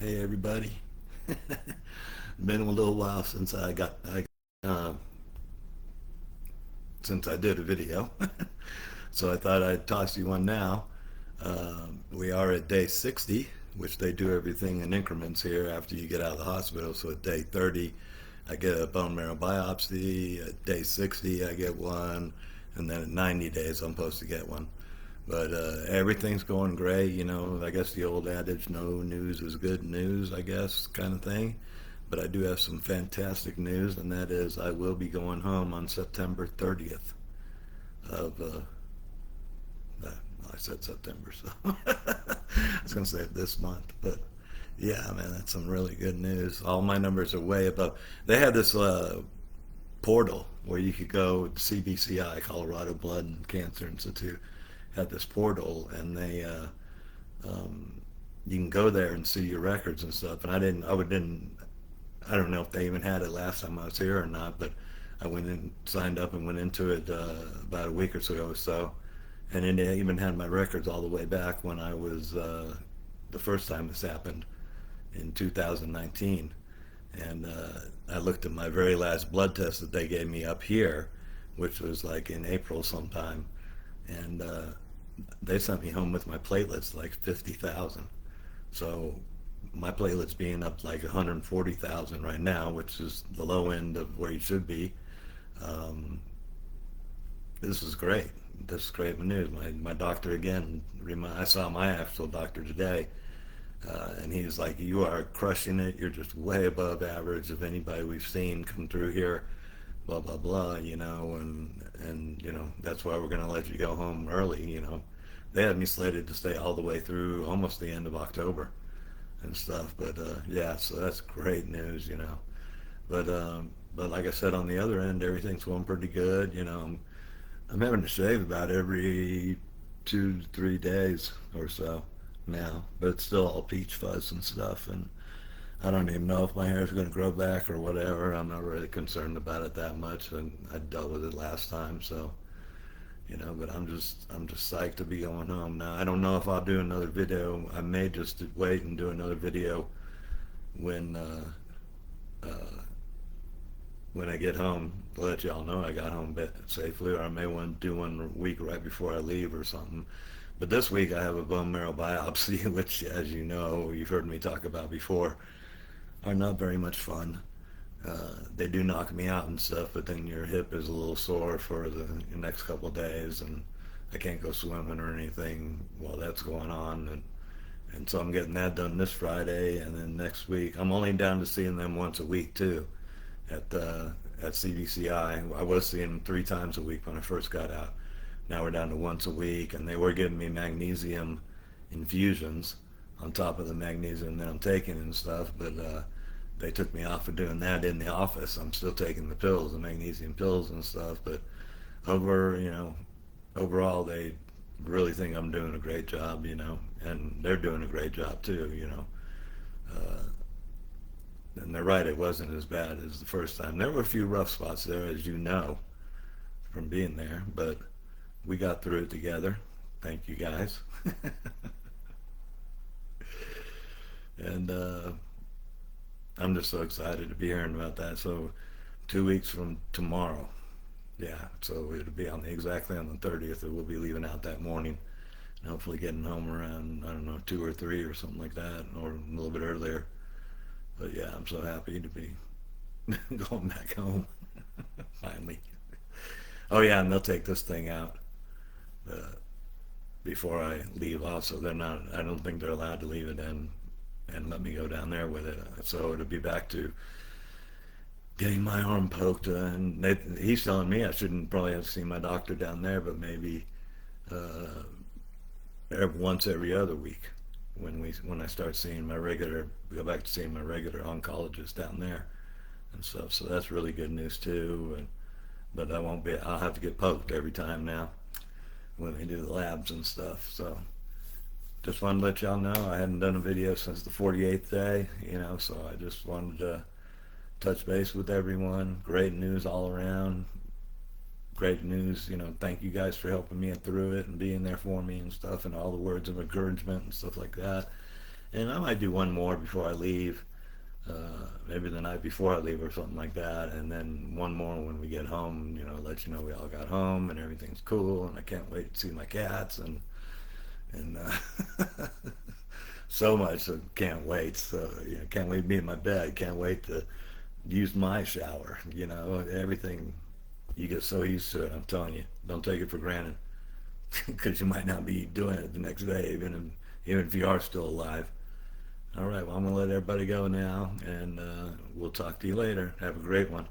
Hey everybody. Been a little while since uh, since I did a video, so I thought I'd toss you one now. We are at day 60, which they do everything in increments here after you get out of the hospital. So at day 30, I get a bone marrow biopsy. At day 60, I get one, and then at 90 days, I'm supposed to get one. But everything's going great. I guess the old adage, no news is good news, I guess, kind of thing. But I do have some fantastic news, and that is I will be going home on September 30th of, I said September, so I was going to say this month. But yeah, man, that's some really good news. All my numbers are way above. They had this portal where you could go, CBCI, Colorado Blood and Cancer Institute, had this portal, and um, you can go there and see your records and stuff. And I don't know if they even had it last time I was here or not, but I went and signed up and went into it about a week or so ago or so, and it even had my records all the way back when I was the first time this happened in 2019. And I looked at my very last blood test that they gave me up here, which was like in April sometime, and they sent me home with my platelets like 50,000. So my platelets being up like 140,000 right now, which is the low end of where you should be. Um, this is great. This is great news. My doctor again. I saw my actual doctor today, and he's like, "You are crushing it. You're just way above average of anybody we've seen come through here." Blah blah blah. And that's why we're gonna let you go home early. They had me slated to stay all the way through almost the end of October and stuff. But yeah, so that's great news. But like I said, on the other end, everything's going pretty good. I'm having to shave about every 2 to 3 days or so now, but it's still all peach fuzz and stuff. And I don't even know if my hair is going to grow back or whatever. I'm not really concerned about it that much, and I dealt with it last time, so but I'm just psyched to be going home now. I don't know if I'll do another video. I may just wait and do another video when uh, when I get home to let y'all know I got home safely, or I may want to do one week right before I leave or something. But this week I have a bone marrow biopsy, which, as you know, you've heard me talk about before, are not very much fun. They do knock me out and stuff, but then your hip is a little sore for the next couple of days, and I can't go swimming or anything while that's going on. And so I'm getting that done this Friday, and then next week I'm only down to seeing them once a week too, at CBCI. I was seeing them 3 times a week when I first got out. Now we're down to once a week, and they were giving me magnesium infusions on top of the magnesium that I'm taking and stuff, but they took me off of doing that in the office. I'm still taking the pills, the magnesium pills and stuff, but overall they really think I'm doing a great job, and they're doing a great job too. Uh, and they're right, it wasn't as bad as the first time. There were a few rough spots there, as you know, from being there, but we got through it together. Thank you guys. And I'm just so excited to be hearing about that. So 2 weeks from tomorrow, yeah. So it'll be exactly on the 30th. That we'll be leaving out that morning, and hopefully getting home around, I don't know, 2 or 3 or something like that, or a little bit earlier. But yeah, I'm so happy to be going back home finally. Oh yeah, and they'll take this thing out uh, before I leave. Also, they're not. I don't think they're allowed to leave it in and let me go down there with it. So it'll be back to getting my arm poked, and he's telling me I shouldn't probably have to see my doctor down there, but maybe uh, once every other week when I start seeing my regular, go back to seeing my regular oncologist down there and stuff. So that's really good news too. But I won't be. I'll have to get poked every time now when they do the labs and stuff. So just wanted to let y'all know I hadn't done a video since the 48th day, so I just wanted to touch base with everyone. Great news all around. Great news, thank you guys for helping me through it and being there for me and stuff, and all the words of encouragement and stuff like that. And I might do one more before I leave, maybe the night before I leave or something like that, and then one more when we get home. Let you know we all got home and everything's cool, and I can't wait to see my cats and so much. So can't wait. So can't wait to be in my bed. Can't wait to use my shower. Everything. You get so used to it. I'm telling you, don't take it for granted because you might not be doing it the next day, even if you are still alive. All right, well, I'm going to let everybody go now, and we'll talk to you later. Have a great one.